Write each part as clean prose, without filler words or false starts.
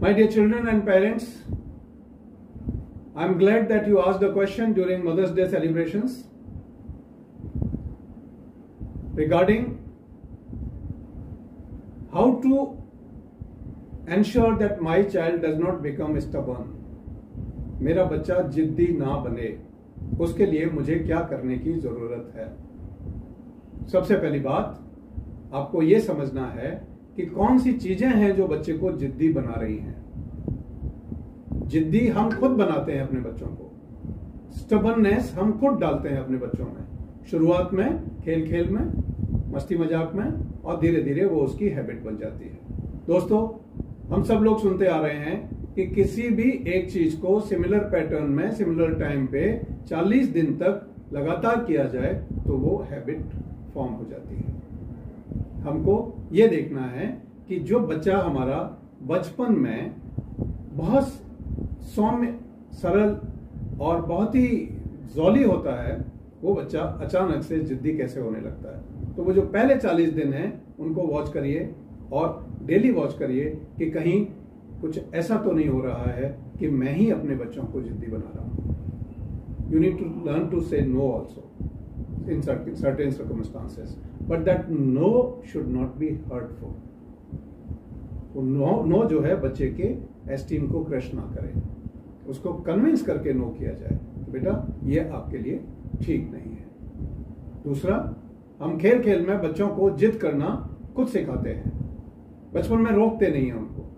My dear children and parents, I am glad that you asked a question during Mother's Day celebrations regarding how to ensure that my child does not become stubborn. मेरा बच्चा जिद्दी ना बने, उसके लिए मुझे क्या करने की जरूरत है। सबसे पहली बात आपको यह समझना है कि कौन सी चीजें हैं जो बच्चे को जिद्दी बना रही हैं। जिद्दी हम खुद बनाते हैं अपने बच्चों को, स्टबर्ननेस हम खुद डालते हैं अपने बच्चों में, शुरुआत में खेल खेल में, मस्ती मजाक में, और धीरे धीरे वो उसकी हैबिट बन जाती है। दोस्तों, हम सब लोग सुनते आ रहे हैं कि किसी भी एक चीज को सिमिलर पैटर्न में सिमिलर टाइम पे 40 दिन तक लगातार किया जाए तो वो हैबिट फॉर्म हो जाती है। हमको ये देखना है कि जो बच्चा हमारा बचपन में बहुत सौम्य, सरल और बहुत ही जॉली होता है, वो बच्चा अचानक से जिद्दी कैसे होने लगता है। तो वो जो पहले 40 दिन हैं उनको वॉच करिए और डेली वॉच करिए कि कहीं कुछ ऐसा तो नहीं हो रहा है कि मैं ही अपने बच्चों को जिद्दी बना रहा हूं। You need to learn to say no also in certain circumstances, but that no should not be hurtful. वो नो जो है बच्चे के एस्टीम को क्रश ना करे, उसको कन्विंस करके नो किया जाए कि बेटा ये आपके लिए ठीक नहीं है। दूसरा, हम खेल खेल में बच्चों को जिद करना खुद सिखाते हैं। बचपन में रोकते नहीं है उनको,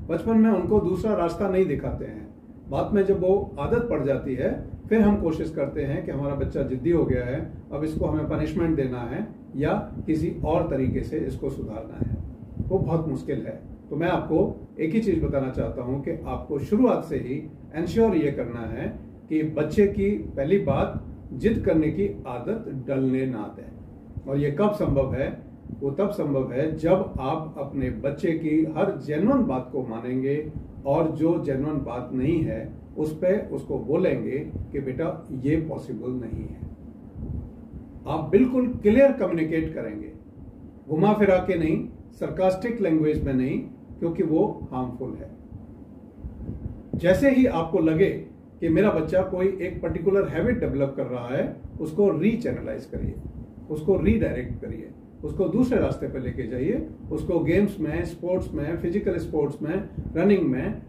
बचपन में उनको दूसरा रास्ता नहीं दिखाते हैं। बाद में जब वो आदत पड़ जाती है फिर हम कोशिश करते हैं कि हमारा बच्चा जिद्दी हो गया है, अब इसको हमें पनिशमेंट देना है या किसी और तरीके से इसको सुधारना है। वो बहुत मुश्किल है। तो मैं आपको एक ही चीज बताना चाहता हूं कि आपको शुरुआत से ही एंश्योर ये करना है कि बच्चे की पहली बात जिद करने की आदत डलने ना दें। और ये कब संभव है? वो तब संभव है जब आप अपने बच्चे की हर जेन्युइन बात को मानेंगे और जो जेन्युइन बात नहीं है उस पे उसको बोलेंगे कि बेटा ये पॉसिबल नहीं है। आप बिल्कुल क्लियर कम्युनिकेट करेंगे, घुमा फिरा के नहीं, सरकास्टिक लैंग्वेज में नहीं, क्योंकि वो हार्मफुल है। जैसे ही आपको लगे कि मेरा बच्चा कोई एक पर्टिकुलर हैबिट डेवलप कर रहा है, उसको रीचैनलाइज करिए, उसको रीडायरेक्ट करिए, उसको दूसरे रास्ते पर लेके जाइए, उसको गेम्स में, स्पोर्ट्स में, फिजिकल स्पोर्ट्स में, रनिंग में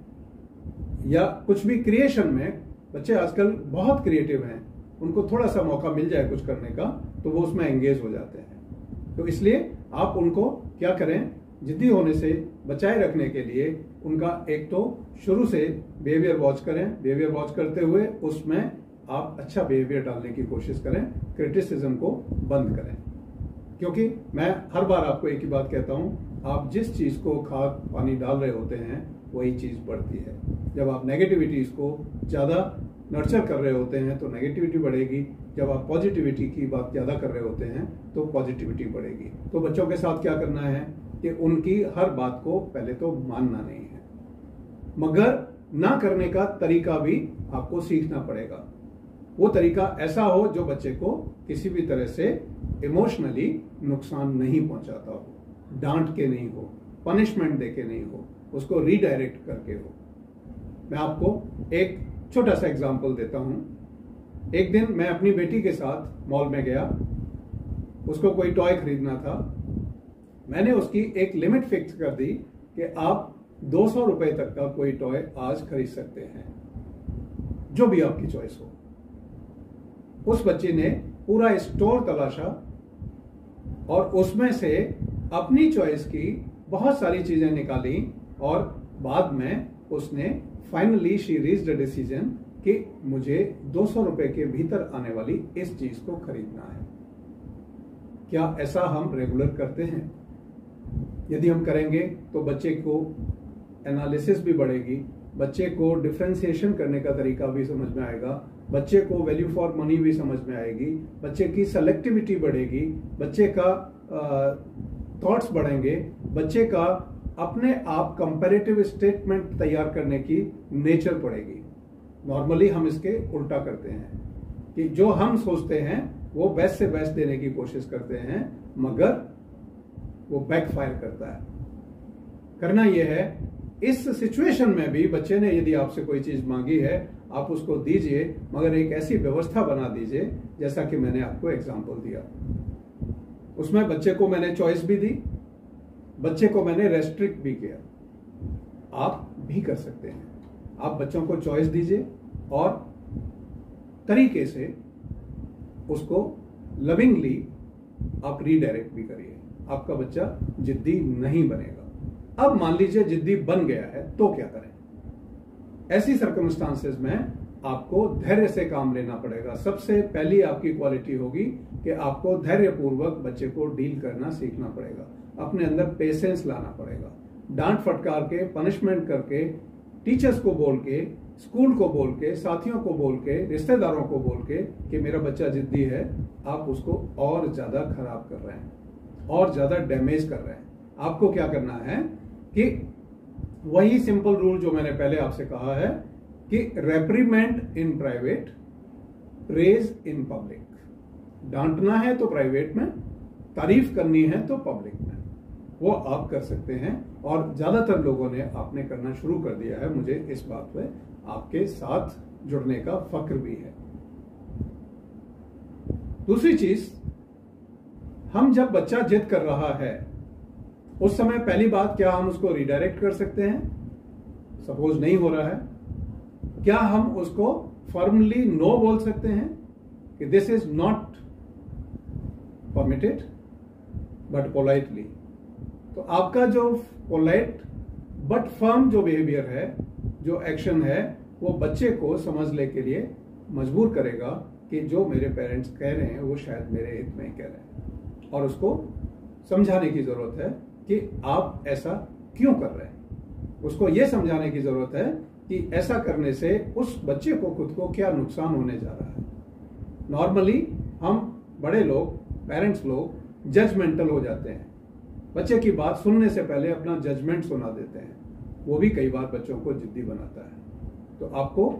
या कुछ भी क्रिएशन में। बच्चे आजकल बहुत क्रिएटिव हैं, उनको थोड़ा सा मौका मिल जाए कुछ करने का तो वो उसमें एंगेज हो जाते हैं। तो इसलिए आप उनको क्या करें, जिद्दी होने से बचाए रखने के लिए उनका एक तो शुरू से बिहेवियर वॉच करें, बिहेवियर वॉच करते हुए उसमें आप अच्छा बिहेवियर डालने की कोशिश करें, क्रिटिसिज्म को बंद करें। क्योंकि मैं हर बार आपको एक ही बात कहता हूं, आप जिस चीज को खाद पानी डाल रहे होते हैं वही चीज बढ़ती है। जब आप नेगेटिविटीज को ज्यादा नर्चर कर रहे होते हैं तो नेगेटिविटी बढ़ेगी, जब आप पॉजिटिविटी की बात ज्यादा कर रहे होते हैं तो पॉजिटिविटी बढ़ेगी। तो बच्चों के साथ क्या करना है कि उनकी हर बात को पहले तो मानना नहीं है, मगर ना करने का तरीका भी आपको सीखना पड़ेगा। वो तरीका ऐसा हो जो बच्चे को किसी भी तरह से इमोशनली नुकसान नहीं पहुंचाता हो, डांट के नहीं हो, पनिशमेंट दे के नहीं हो, उसको रीडायरेक्ट करके हो। मैं आपको एक छोटा सा एग्जांपल देता हूं। एक दिन मैं अपनी बेटी के साथ मॉल में गया, उसको कोई टॉय खरीदना था। मैंने उसकी एक लिमिट फिक्स कर दी कि आप 200 रुपए तक का कोई टॉय आज खरीद सकते हैं, जो भी आपकी चॉइस हो। उस बच्चे ने पूरा स्टोर तलाशा और उसमें से अपनी चॉइस की बहुत सारी चीजें निकाली और बाद में उसने finally she reached the decision कि मुझे 200 रुपए के भीतर आने वाली इस चीज को खरीदना है। क्या ऐसा हम रेगुलर करते हैं? यदि हम करेंगे तो बच्चे को एनालिसिस भी बढ़ेगी, बच्चे को डिफरेंशिएशन करने का तरीका भी समझ में आएगा, बच्चे को वैल्यू फॉर मनी भी समझ में आएगी, बच्चे की सेलेक्टिविटी बढ़ेगी, बच्चे का थॉट्स बढ़ेंगे, बच्चे का अपने आप कंपैरेटिव स्टेटमेंट तैयार करने की नेचर पड़ेगी। नॉर्मली हम इसके उल्टा करते हैं कि जो हम सोचते हैं वो बेस्ट से बेस्ट देने की कोशिश करते हैं, मगर वो बैकफायर करता है। करना यह है इस सिचुएशन में भी बच्चे ने यदि आपसे कोई चीज मांगी है, आप उसको दीजिए, मगर एक ऐसी व्यवस्था बना दीजिए जैसा कि मैंने आपको एग्जांपल दिया। उसमें बच्चे को मैंने चॉइस भी दी, बच्चे को मैंने रेस्ट्रिक्ट भी किया। आप भी कर सकते हैं। आप बच्चों को चॉइस दीजिए और तरीके से उसको लविंगली आप रीडायरेक्ट भी करिए। आपका बच्चा जिद्दी नहीं बनेगा। अब मान लीजिए जिद्दी बन गया है तो क्या करें? ऐसी सर्कमस्टांसेस में आपको धैर्य से काम लेना पड़ेगा। सबसे पहली आपकी क्वालिटी होगी कि आपको धैर्यपूर्वक बच्चे को डील करना सीखना पड़ेगा। अपने अंदर पेशेंस लाना पड़ेगा। डांट फटकार के, पनिशमेंट करके, टीचर्स को बोल के, स्कूल को बोल के, साथियों को बोल के, रिश्तेदारों को बोल के कि मेरा बच्चा जिद्दी है, आप उसको और ज्यादा खराब कर रहे हैं और ज्यादा डैमेज कर रहे हैं। आपको क्या करना है कि वही सिंपल रूल जो मैंने पहले आपसे कहा है कि reprimand in private, praise in public. डांटना है तो प्राइवेट में, तारीफ करनी है तो पब्लिक में। वो आप कर सकते हैं और ज्यादातर लोगों ने आपने करना शुरू कर दिया है। मुझे इस बात पे आपके साथ जुड़ने का फक्र भी है। दूसरी चीज, हम जब बच्चा जिद कर रहा है उस समय पहली बात, क्या हम उसको रिडायरेक्ट कर सकते हैं? सपोज नहीं हो रहा है, क्या हम उसको फर्मली नो बोल सकते हैं कि this is not permitted but politely? तो आपका जो पोलाइट बट फर्म जो बिहेवियर है, जो एक्शन है, वो बच्चे को समझने के लिए मजबूर करेगा कि जो मेरे पेरेंट्स कह रहे हैं वो शायद मेरे हित में कह रहे हैं, और उसको समझाने की जरूरत है कि आप ऐसा क्यों कर रहे हैं। उसको यह समझाने की जरूरत है कि ऐसा करने से उस बच्चे को खुद को क्या नुकसान होने जा रहा है। नॉर्मली हम बड़े लोग, पेरेंट्स लोग जजमेंटल हो जाते हैं। बच्चे की बात सुनने से पहले अपना जजमेंट सुना देते हैं। वो भी कई बार बच्चों को जिद्दी बनाता है। तो आपको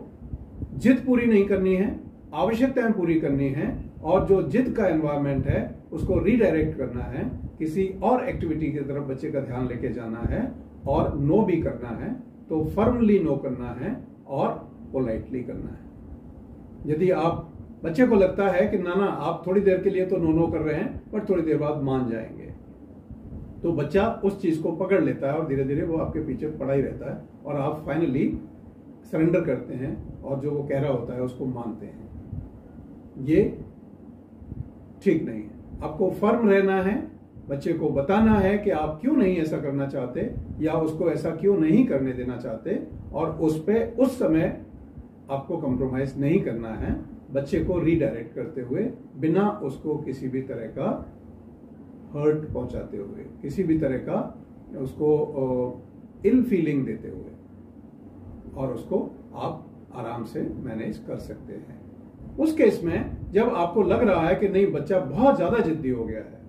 जिद पूरी नहीं करनी है, आवश्यकताएं पूरी करनी है, और जो जिद का एनवायरमेंट है उसको रीडायरेक्ट करना है, किसी और एक्टिविटी की तरफ बच्चे का ध्यान लेके जाना है, और नो भी करना है तो फर्मली नो करना है और पोलाइटली करना है। यदि आप बच्चे को लगता है कि ना आप थोड़ी देर के लिए तो नो कर रहे हैं बट थोड़ी देर बाद मान जाएंगे, तो बच्चा उस चीज को पकड़ लेता है और धीरे धीरे वो आपके पीछे पड़ा ही रहता है और आप फाइनली सरेंडर करते हैं और जो वो कह रहा होता है उसको मानते हैं। ये ठीक नहीं है। आपको फर्म रहना है, बच्चे को बताना है कि आप क्यों नहीं ऐसा करना चाहते या उसको ऐसा क्यों नहीं करने देना चाहते, और उस पे उस समय आपको कॉम्प्रोमाइज नहीं करना है। बच्चे को रीडायरेक्ट करते हुए, बिना उसको किसी भी तरह का हर्ट पहुंचाते हुए, किसी भी तरह का उसको इल फीलिंग देते हुए, और उसको आप आराम से मैनेज कर सकते हैं। उस केस में जब आपको लग रहा है कि नहीं बच्चा बहुत ज्यादा जिद्दी हो गया है,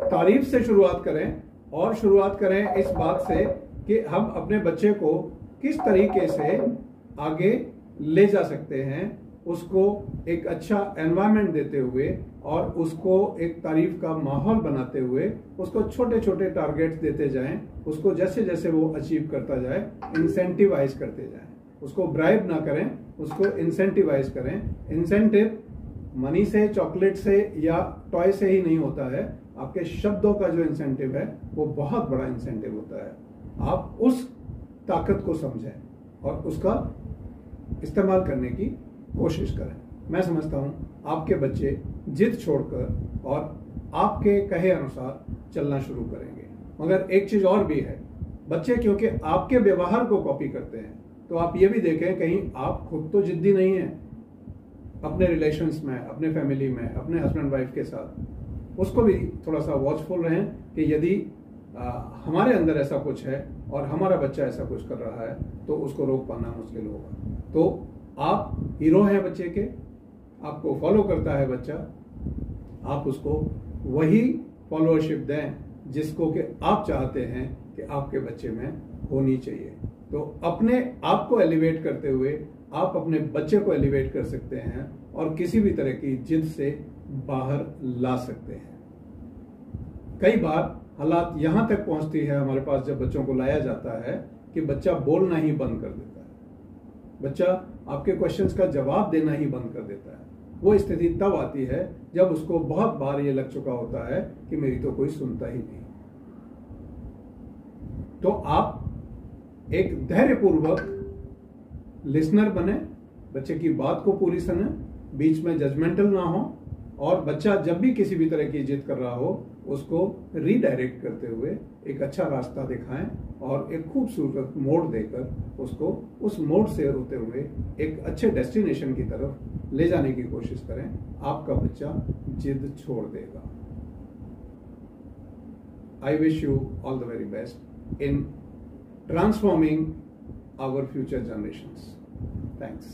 तारीफ से शुरुआत करें, और शुरुआत करें इस बात से कि हम अपने बच्चे को किस तरीके से आगे ले जा सकते हैं, उसको एक अच्छा एनवायरनमेंट देते हुए और उसको एक तारीफ का माहौल बनाते हुए, उसको छोटे छोटे टारगेट्स देते जाएं, उसको जैसे जैसे वो अचीव करता जाए इंसेंटिवाइज करते जाएं। उसको ब्राइब ना करें, उसको इंसेंटिवाइज करें। इंसेंटिव मनी से, चॉकलेट से या टॉय से ही नहीं होता है। आपके शब्दों का जो इंसेंटिव है वो बहुत बड़ा इंसेंटिव होता है। आप उस ताकत को समझें और उसका इस्तेमाल करने की कोशिश करें। मैं समझता हूं आपके बच्चे जिद छोड़कर और आपके कहे अनुसार चलना शुरू करेंगे। मगर एक चीज और भी है, बच्चे क्योंकि आपके व्यवहार को कॉपी करते हैं, तो आप ये भी देखें कहीं आप खुद तो जिद्दी नहीं है अपने रिलेशंस में, अपने फैमिली में, अपने हस्बैंड वाइफ के साथ। उसको भी थोड़ा सा वॉचफुल रहें कि यदि हमारे अंदर ऐसा कुछ है और हमारा बच्चा ऐसा कुछ कर रहा है तो उसको रोक पाना मुश्किल होगा। तो आप हीरो हैं बच्चे के, आपको फॉलो करता है बच्चा, आप उसको वही फॉलोअरशिप दें जिसको कि आप चाहते हैं कि आपके बच्चे में होनी चाहिए। तो अपने आप को एलिवेट करते हुए आप अपने बच्चे को एलिवेट कर सकते हैं और किसी भी तरह की जिद से बाहर ला सकते हैं। कई बार हालात यहां तक पहुंचती है हमारे पास जब बच्चों को लाया जाता है कि बच्चा बोलना ही बंद कर देता है, बच्चा आपके क्वेश्चंस का जवाब देना ही बंद कर देता है। वो स्थिति तब आती है जब उसको बहुत बार ये लग चुका होता है कि मेरी तो कोई सुनता ही नहीं। तो आप एक धैर्यपूर्वक लिसनर बने, बच्चे की बात को पूरी सुने, बीच में जजमेंटल ना हो, और बच्चा जब भी किसी भी तरह की जिद कर रहा हो उसको रीडायरेक्ट करते हुए एक अच्छा रास्ता दिखाएं और एक खूबसूरत मोड़ देकर उसको उस मोड़ से होते हुए एक अच्छे डेस्टिनेशन की तरफ ले जाने की कोशिश करें। आपका बच्चा जिद छोड़ देगा। I wish you all the very best in transforming our future generations. Thanks.